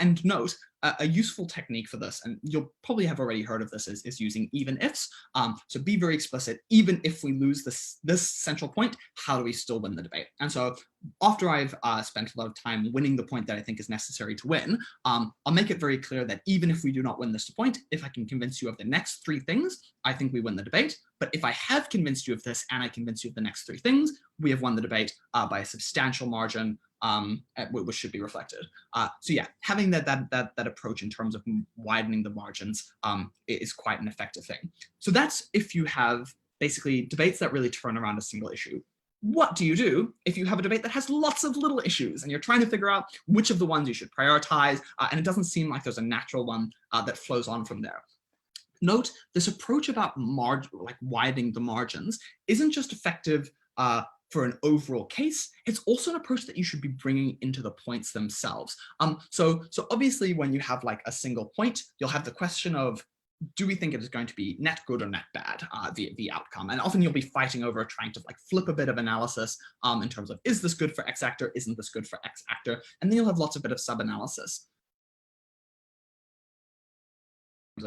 And note, a useful technique for this, and you'll probably have already heard of this, is using even ifs. So be very explicit. Even if we lose this central point, how do we still win the debate? And so after I've spent a lot of time winning the point that I think is necessary to win, I'll make it very clear that even if we do not win this point, if I can convince you of the next three things, I think we win the debate. But if I have convinced you of this and I convince you of the next three things, we have won the debate by a substantial margin, which should be reflected. So yeah, having that approach in terms of widening the margins is quite an effective thing. So that's if you have basically debates that really turn around a single issue. What do you do if you have a debate that has lots of little issues and you're trying to figure out which of the ones you should prioritize, and it doesn't seem like there's a natural one that flows on from there? Note, this approach about widening the margins isn't just effective for an overall case, it's also an approach that you should be bringing into the points themselves. So obviously when you have like a single point, you'll have the question of, do we think it is going to be net good or net bad, the outcome? And often you'll be fighting over trying to like flip a bit of analysis in terms of, is this good for X actor? Isn't this good for X actor? And then you'll have lots of bit of sub-analysis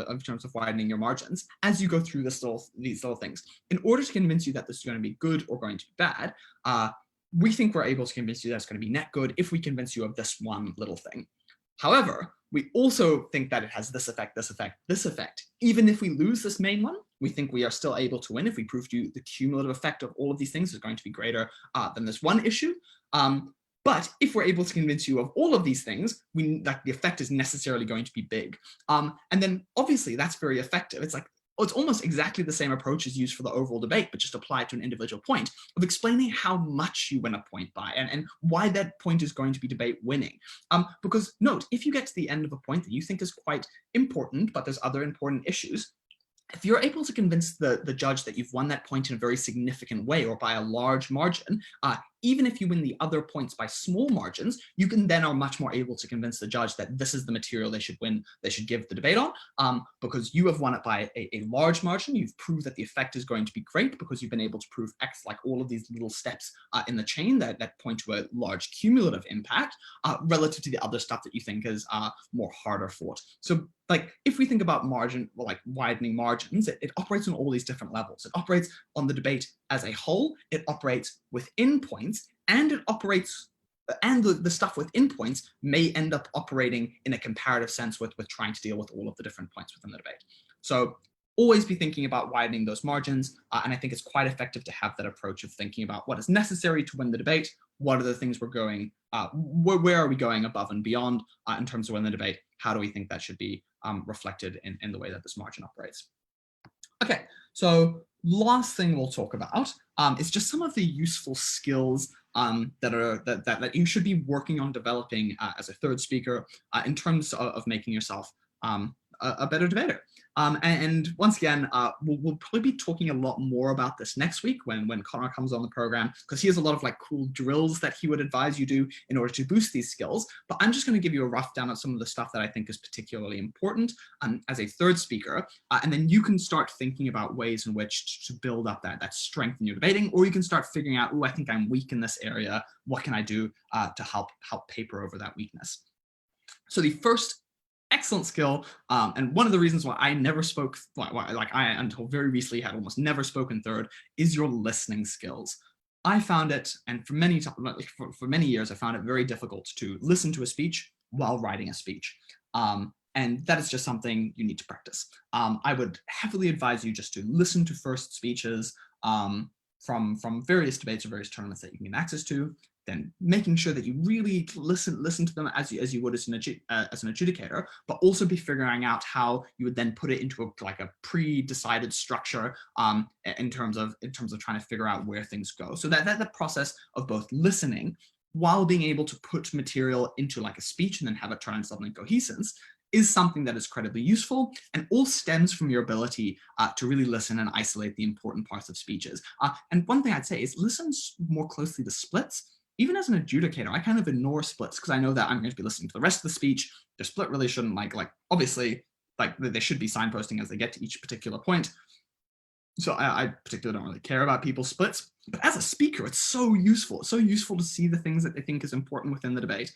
in terms of widening your margins as you go through these little things. In order to convince you that this is going to be good or going to be bad, we think we're able to convince you that it's going to be net good if we convince you of this one little thing. However, we also think that it has this effect, this effect, this effect. Even if we lose this main one, we think we are still able to win if we prove to you the cumulative effect of all of these things is going to be greater than this one issue. But if we're able to convince you of all of these things, the effect is necessarily going to be big. And then obviously that's very effective. It's like, it's almost exactly the same approach as used for the overall debate, but just applied to an individual point of explaining how much you win a point by and why that point is going to be debate winning. Because note, if you get to the end of a point that you think is quite important, but there's other important issues, if you're able to convince the judge that you've won that point in a very significant way or by a large margin, even if you win the other points by small margins, you can then are much more able to convince the judge that this is the material they should win, they should give the debate on, because you have won it by a large margin. You've proved that the effect is going to be great because you've been able to prove X, like all of these little steps in the chain that point to a large cumulative impact relative to the other stuff that you think is more harder fought. So like if we think about margin, like widening margins, it operates on all these different levels. It operates on the debate as a whole, it operates within points, and it operates, and the stuff within points may end up operating in a comparative sense with trying to deal with all of the different points within the debate. So always be thinking about widening those margins, and I think it's quite effective to have that approach of thinking about what is necessary to win the debate, what are the things we're going, where are we going above and beyond in terms of winning the debate, how do we think that should be reflected in the way that this margin operates. Okay, so last thing we'll talk about is just some of the useful skills that you should be working on developing as a third speaker in terms of making yourself a better debater. And once again, we'll probably be talking a lot more about this next week when Connor comes on the program, because he has a lot of like cool drills that he would advise you do in order to boost these skills. But I'm just going to give you a rough down of some of the stuff that I think is particularly important as a third speaker. And then you can start thinking about ways in which to build up that strength in your debating, or you can start figuring out, oh, I think I'm weak in this area. What can I do to help paper over that weakness? So the first excellent skill, and one of the reasons why I never spoke, until very recently had almost never spoken third, is your listening skills. I found it, and for many years, I found it very difficult to listen to a speech while writing a speech. And that is just something you need to practice. I would heavily advise you just to listen to first speeches from various debates or various tournaments that you can get access to, then making sure that you really listen to them as you would as an adjudicator, but also be figuring out how you would then put it into a pre-decided structure in terms of trying to figure out where things go. So that the process of both listening while being able to put material into like a speech and then have it turn into something cohesive is something that is incredibly useful, and all stems from your ability to really listen and isolate the important parts of speeches. And one thing I'd say is listen more closely to splits. Even as an adjudicator, I kind of ignore splits because I know that I'm going to be listening to the rest of the speech. The split really shouldn't obviously they should be signposting as they get to each particular point. So I particularly don't really care about people's splits. But as a speaker, it's so useful. It's so useful to see the things that they think is important within the debate.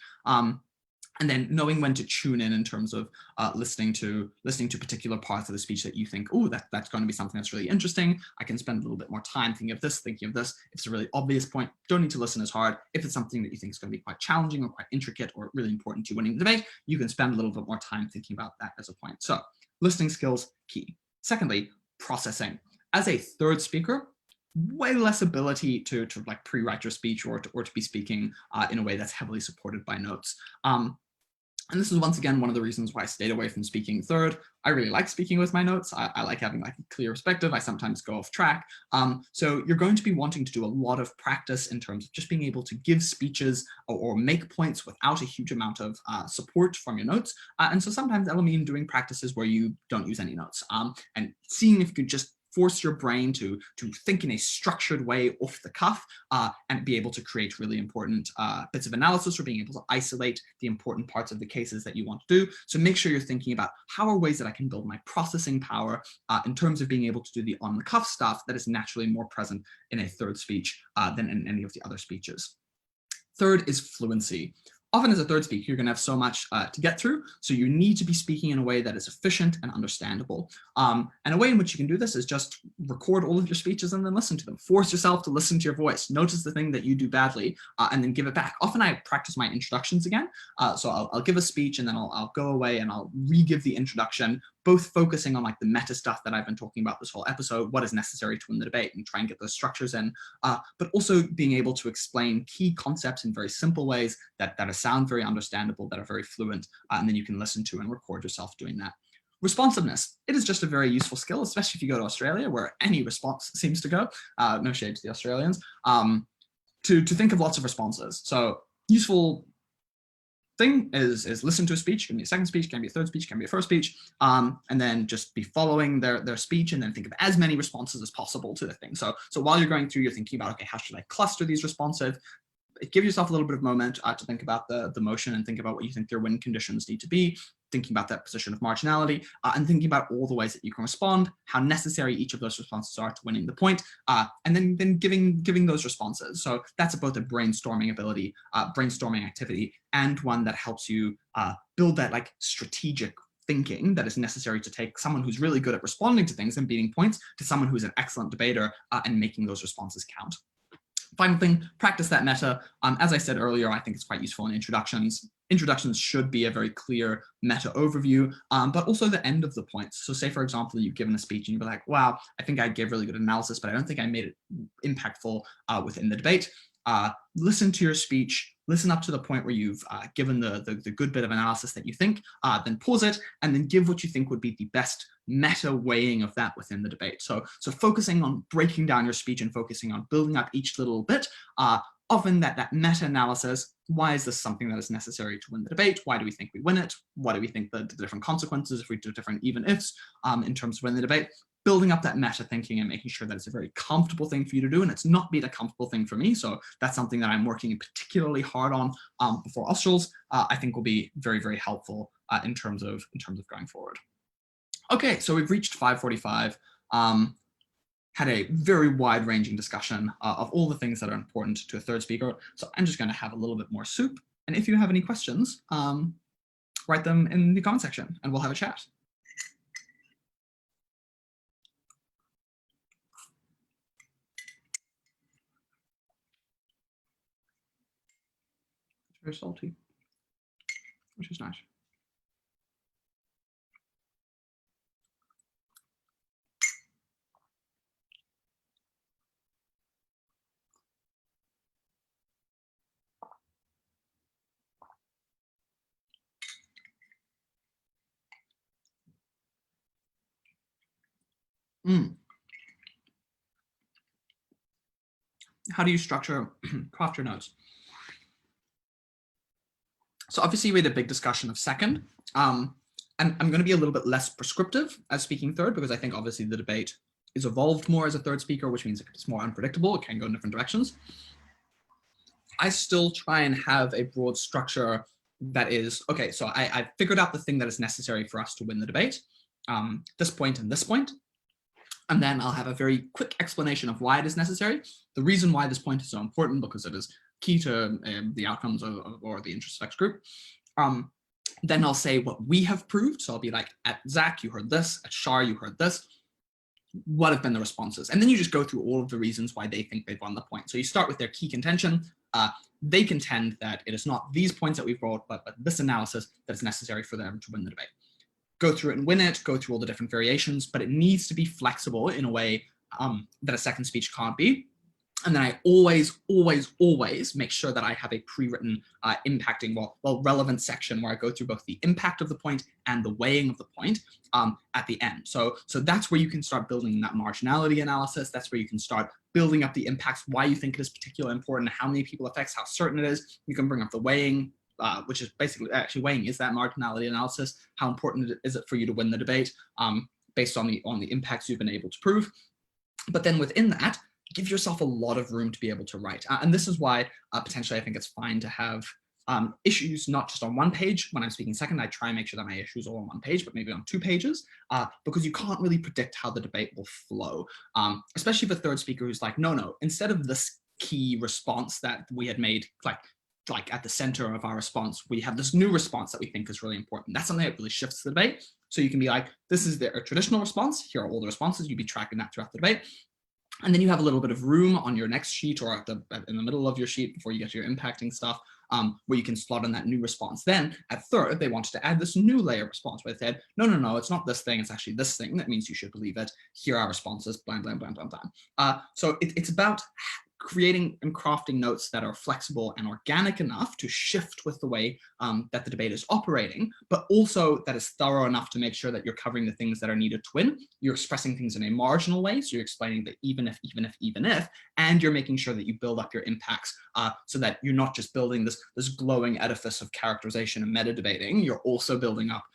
And then knowing when to tune in terms of listening to particular parts of the speech that you think, oh, that's going to be something that's really interesting. I can spend a little bit more time thinking of this. If it's a really obvious point, don't need to listen as hard. If it's something that you think is going to be quite challenging or quite intricate or really important to winning the debate, you can spend a little bit more time thinking about that as a point. So listening skills, key. Secondly, processing. As a third speaker, way less ability to like pre-write your speech or to be speaking in a way that's heavily supported by notes. And this is once again one of the reasons why I stayed away from speaking third. I really like speaking with my notes. I like having like a clear perspective. I sometimes go off track. So you're going to be wanting to do a lot of practice in terms of just being able to give speeches or make points without a huge amount of support from your notes. And so sometimes that'll mean doing practices where you don't use any notes and seeing if you could just force your brain to think in a structured way off the cuff and be able to create really important bits of analysis, or being able to isolate the important parts of the cases that you want to do. So make sure you're thinking about how are ways that I can build my processing power in terms of being able to do the on-the-cuff stuff that is naturally more present in a third speech than in any of the other speeches. Third is fluency. Often as a third speaker, you're going to have so much to get through, so you need to be speaking in a way that is efficient and understandable. And a way in which you can do this is just record all of your speeches and then listen to them. Force yourself to listen to your voice. Notice the thing that you do badly and then give it back. Often I practice my introductions again. So I'll give a speech and then I'll go away and I'll re-give the introduction, both focusing on like the meta stuff that I've been talking about this whole episode, what is necessary to win the debate, and try and get those structures in, but also being able to explain key concepts in very simple ways that sound very understandable, that are very fluent, and then you can listen to and record yourself doing that. Responsiveness. It is just a very useful skill, especially if you go to Australia, where any response seems to go. No shade to the Australians. To think of lots of responses. So useful thing is listen to a speech. It can be a second speech, can be a third speech, can be a first speech, and then just be following their speech, and then think of as many responses as possible to the thing. So while you're going through, you're thinking about, okay, how should I cluster these responses? Give yourself a little bit of moment to think about the motion and think about what you think their win conditions need to be, thinking about that position of marginality, and thinking about all the ways that you can respond, how necessary each of those responses are to winning the point, and then giving those responses. So that's both a brainstorming ability, brainstorming activity, and one that helps you build that like strategic thinking that is necessary to take someone who's really good at responding to things and beating points to someone who's an excellent debater and making those responses count. Final thing, practice that meta. As I said earlier, I think it's quite useful in introductions. Introductions should be a very clear meta overview, but also the end of the points. So say, for example, you've given a speech and you're like, wow, I think I gave really good analysis, but I don't think I made it impactful within the debate. Listen to your speech, listen up to the point where you've given the good bit of analysis that you think, then pause it, and then give what you think would be the best meta weighing of that within the debate. So focusing on breaking down your speech and focusing on building up each little bit often that meta-analysis, why is this something that is necessary to win the debate? Why do we think we win it? What do we think the different consequences if we do different even ifs in terms of winning the debate? Building up that meta thinking and making sure that it's a very comfortable thing for you to do, and it's not been a comfortable thing for me. So that's something that I'm working particularly hard on before Australs. I think will be very, very helpful in terms of going forward. Okay, so we've reached 5:45. Had a very wide-ranging discussion of all the things that are important to a third speaker. So I'm just going to have a little bit more soup. And if you have any questions, write them in the comment section and we'll have a chat. It's very salty, which is nice. How do you structure craft your notes? So obviously we had a big discussion of second. And I'm going to be a little bit less prescriptive as speaking third, because I think obviously the debate is evolved more as a third speaker, which means it's more unpredictable. It can go in different directions. I still try and have a broad structure that is, okay, so I figured out the thing that is necessary for us to win the debate, this point and this point. And then I'll have a very quick explanation of why it is necessary. The reason why this point is so important, because it is key to the outcomes or the interest of X group. Then I'll say what we have proved. So I'll be like, at Zach, you heard this. At Shar, you heard this. What have been the responses? And then you just go through all of the reasons why they think they've won the point. So you start with their key contention. They contend that it is not these points that we've brought, but this analysis that is necessary for them to win the debate. Go through it and win it, go through all the different variations, but it needs to be flexible in a way that a second speech can't be. And then I always make sure that I have a pre-written impacting, relevant section where I go through both the impact of the point and the weighing of the point at the end. So that's where you can start building that marginality analysis. That's where you can start building up the impacts, why you think it is particularly important, how many people it affects, how certain it is. You can bring up the weighing, which is basically actually weighing is that marginality analysis. How important is it for you to win the debate based on the impacts you've been able to prove. But then within that, give yourself a lot of room to be able to write. And this is why potentially I think it's fine to have issues not just on one page. When I'm speaking second, I try and make sure that my issues are on one page, but maybe on 2 pages, because you can't really predict how the debate will flow, especially if a third speaker who's like, no, instead of this key response that we had made, like at the center of our response, we have this new response that we think is really important. That's something that really shifts the debate. So you can be like, this is a traditional response. Here are all the responses. You'd be tracking that throughout the debate. And then you have a little bit of room on your next sheet or in the middle of your sheet before you get to your impacting stuff, where you can slot in that new response. Then at third, they wanted to add this new layer response where they said, no, it's not this thing, it's actually this thing. That means you should believe it. Here are responses, blah, blah, blah, blah, blah. So it's about creating and crafting notes that are flexible and organic enough to shift with the way that the debate is operating, but also that is thorough enough to make sure that you're covering the things that are needed to win. You're expressing things in a marginal way, so you're explaining the even if, and you're making sure that you build up your impacts so that you're not just building this glowing edifice of characterization and meta debating, you're also building up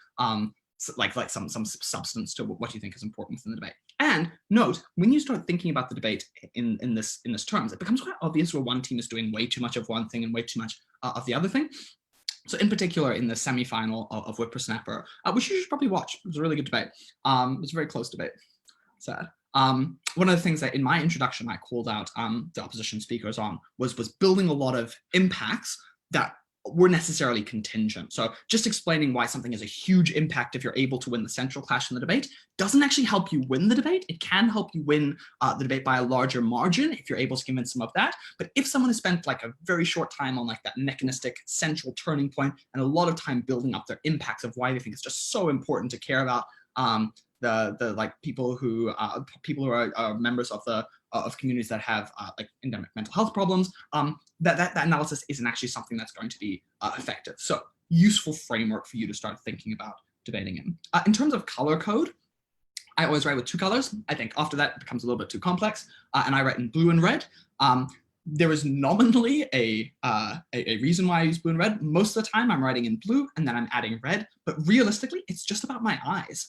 like some substance to what you think is important in the debate. And note, when you start thinking about the debate in this terms, it becomes quite obvious where one team is doing way too much of one thing and way too much of the other thing. So in particular, in the semi-final of Whippersnapper, which you should probably watch. It was a really good debate. It was a very close debate. Sad. One of the things that in my introduction I called out the opposition speakers on was building a lot of impacts that were necessarily contingent. So just explaining why something is a huge impact if you're able to win the central clash in the debate doesn't actually help you win the debate. It can help you win the debate by a larger margin if you're able to convince them of that. But if someone has spent like a very short time on like that mechanistic central turning point and a lot of time building up their impacts of why they think it's just so important to care about the like people who are members of the of communities that have like endemic mental health problems, that analysis isn't actually something that's going to be effective. So useful framework for you to start thinking about debating in. In terms of color code, I always write with 2 colors. I think after that it becomes a little bit too complex, and I write in blue and red. there is nominally a reason why I use blue and red. Most of the time I'm writing in blue and then I'm adding red, but realistically, it's just about my eyes.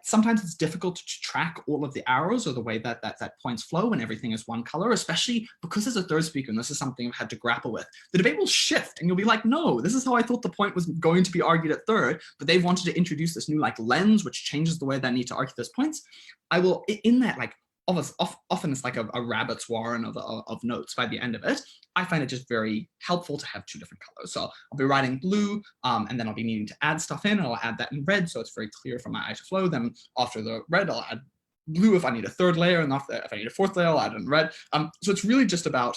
Sometimes it's difficult to track all of the arrows or the way that points flow when everything is one color, especially because there's a third speaker, and this is something I've had to grapple with. The debate will shift, and you'll be like, no, this is how I thought the point was going to be argued at third, but they wanted to introduce this new like lens, which changes the way that I need to argue those points. I will, in that like, often it's like a rabbit's warren of notes by the end of it. I find it just very helpful to have two different colors. So I'll be writing blue, and then I'll be needing to add stuff in, and I'll add that in red, so it's very clear for my eye to flow. Then after the red, I'll add blue if I need a third layer, and if I need a fourth layer, I'll add in red. So it's really just about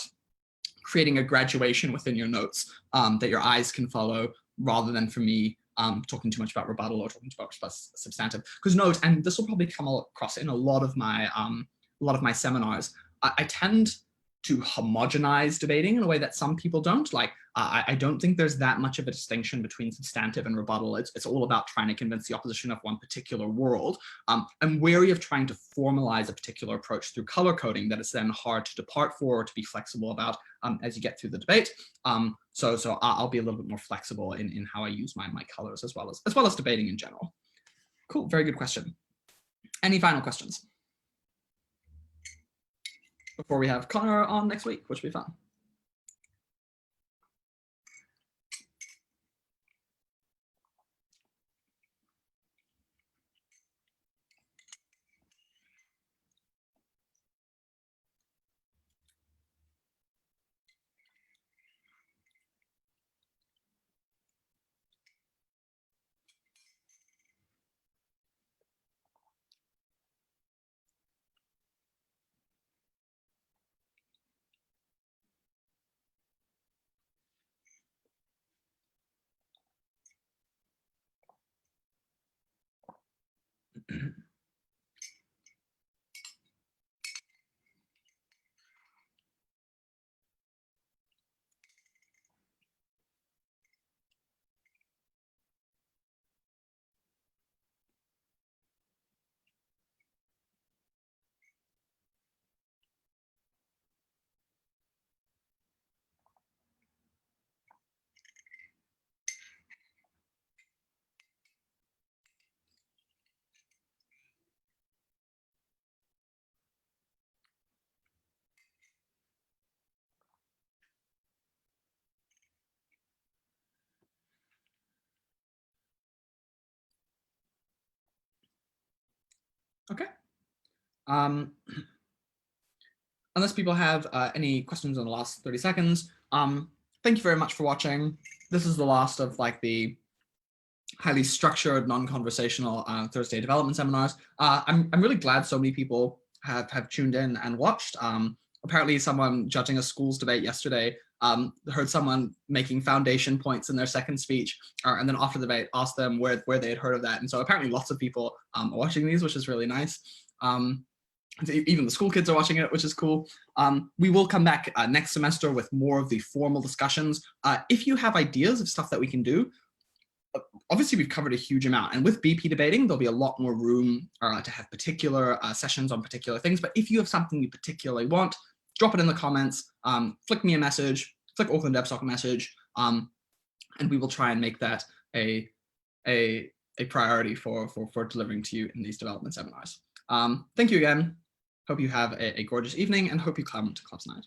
creating a graduation within your notes that your eyes can follow, rather than for me talking too much about rebuttal or talking too much about substantive. Because note, and this will probably come across in a lot of my seminars, I tend to homogenize debating in a way that some people don't. Like, I don't think there's that much of a distinction between substantive and rebuttal. It's all about trying to convince the opposition of one particular world. I'm wary of trying to formalize a particular approach through color coding that is then hard to depart for or to be flexible about as you get through the debate. So I'll be a little bit more flexible in how I use my colors as well as debating in general. Cool, very good question. Any final questions before we have Connor on next week, which will be fun? Okay. Unless people have any questions in the last 30 seconds, thank you very much for watching. This is the last of like the highly structured, non-conversational Thursday development seminars. I'm really glad so many people have tuned in and watched. Apparently someone judging a schools debate yesterday heard someone making foundation points in their second speech, and then after the debate asked them where they had heard of that. And so apparently lots of people are watching these, which is really nice. Even the school kids are watching it, which is cool. We will come back next semester with more of the formal discussions. If you have ideas of stuff that we can do, obviously we've covered a huge amount, and with BP debating, there'll be a lot more room to have particular sessions on particular things. But if you have something you particularly want, drop it in the comments, flick me a message, flick Auckland DevSoc a message, and we will try and make that a priority for delivering to you in these development seminars. Thank you again. Hope you have a gorgeous evening, and hope you come to Clubs Night.